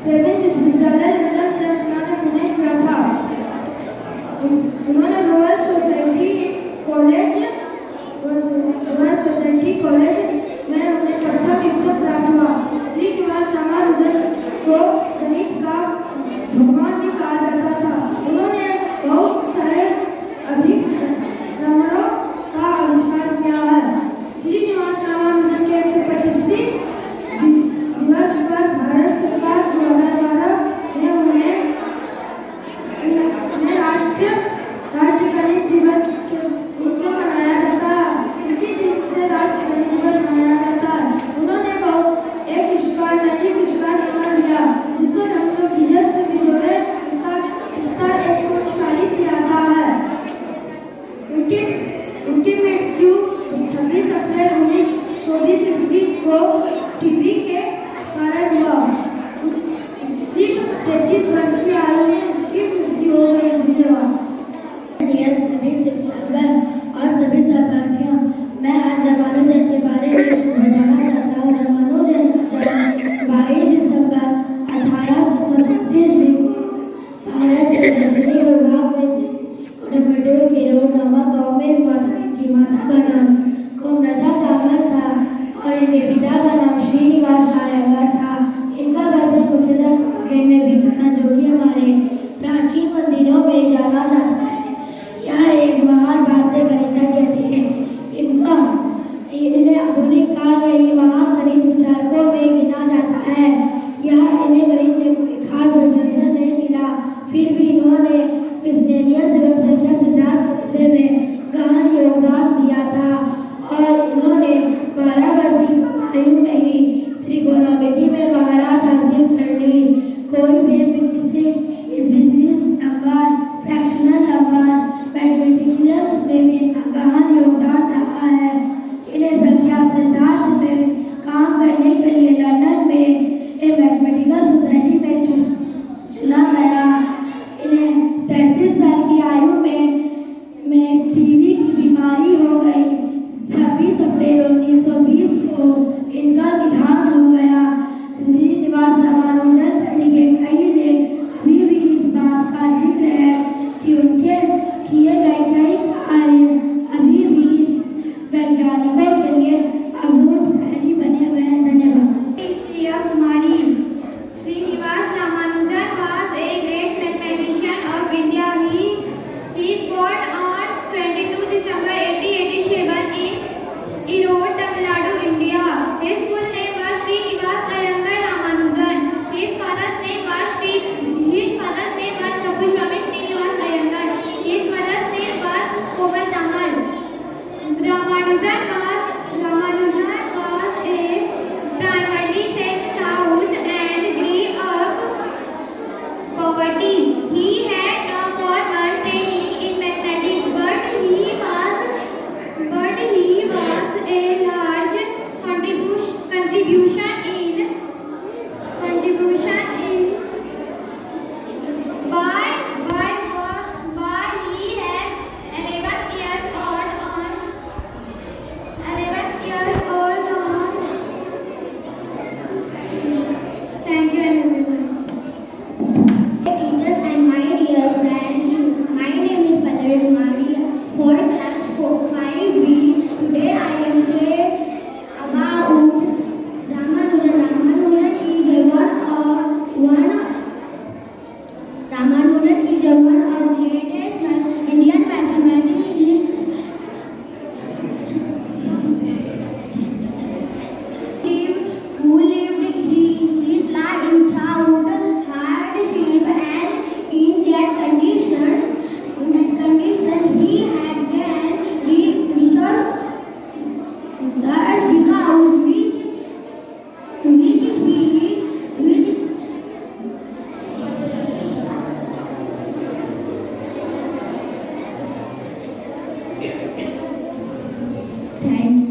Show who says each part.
Speaker 1: Training विश्वविद्यालय London से स्नातक होने किया था। उन्होंने रॉयल सोसाइटी कॉलेज में उन्हें प्रथम युक्त प्राप्त हुआ। श्रीनिवास रामानुजन को गणित का भगवान भी कहा जाता था। उन्होंने बहुत सारे अभिकरणों का आविष्कार किया है। श्रीनिवास रामानुजन के 125वीं दिवस पर भारत सरकार द्वारा उन्हें राष्ट्रीय गणित दिवस के रूप में मनाया जाता है। इसी दिन से राष्ट्रीय गणित दिवस मनाया जाता है। उन्होंने एक नैतिक विश्वास बना लिया जिसको हम सब बिजनेस से भी जोड़े। इसका 140 आता है। उनकी मृत्यु 26 अप्रैल 1924 ईस्वी को टीबी के कारण हुआ। सिर्फ 33 वर्ष की आयु में उसकी मृत्यु हो गई। धन्यवाद।
Speaker 2: सभी शिक्षकगण और सभी सहपाठियों, मैं आज रामानुजन के बारे में बताना चाहता हूँ। रामानुजन का जन्म 22 दिसंबर 1887 ईस्वी को भारत के दक्षिणी विभाग में से कोटमंडल के रोड नामक गाँव में हुआ था। इनकी माता का नाम कोमलता कामत था और इनके पिता का नाम श्रीनिवास अयंगार था। इनका बचपन मुख्यतः कांकेर में बीता जो कि हमारे प्राचीन मंदिरों में जाना जाता है। यह एक महान भारतीय गणितज्ञ थे। इन्हें आधुनिक काल में ही महान गणित विचारकों में गिना जाता है। इन्हें गणित में कोई खास प्रशंसा नहीं मिला, फिर भी इन्होंने मिसलेनियस एवं संख्या सिद्धांत के विषय में गहन योगदान दिया था और इन्होंने 12 वर्षीय आयु में ही त्रिकोणमिति में महारत हासिल कर ली। कोई भी किसी नंबर, फ्रैक्शनल नंबर, मैथमेटिक्स में भी गहन योगदान रहा है। इन्हें संख्या सिद्धांत में काम करने के लिए लंदन में एक मैथमेटिकल सोसाइटी में चुना गया। इन्हें 33 साल की आयु में टीबी की बीमारी हो गई। 26 अप्रैल 1920 को इनका निधन हो गया। श्रीनिवास रामानुजन पर लिखे कई लेख अभी भी इस बात का जिक्र है कि उनके किए गए कई कार्य अभी भी वैज्ञानिकों के लिए अबूझ पहेली बने हुए हैं। धन्यवाद।
Speaker 3: Priya Kumari. Srinivas Ramanujan was a great mathematician of India. He is born on 22 December 1887 in Erode, Tamil Nadu, India. His full name was Srinivas Ayangar Ramanujan. His father's name was Kapuswamy Srinivas Ayangar. His mother's name was Komal Tamal. Ramanujan was a primarily self-taught and grew up poverty. He had no formal training in mathematics, but he was a large contribution in by he has 11 years old on thank you very much.
Speaker 4: Teachers and my dear friends, my name is Pallavi Kumari for class 5B. Today I am say about Ramanujan. Ramanujan is one of the greatest Indian mathematicians who lived his life without hardship, and in that condition he had gained research because which
Speaker 2: Thank you.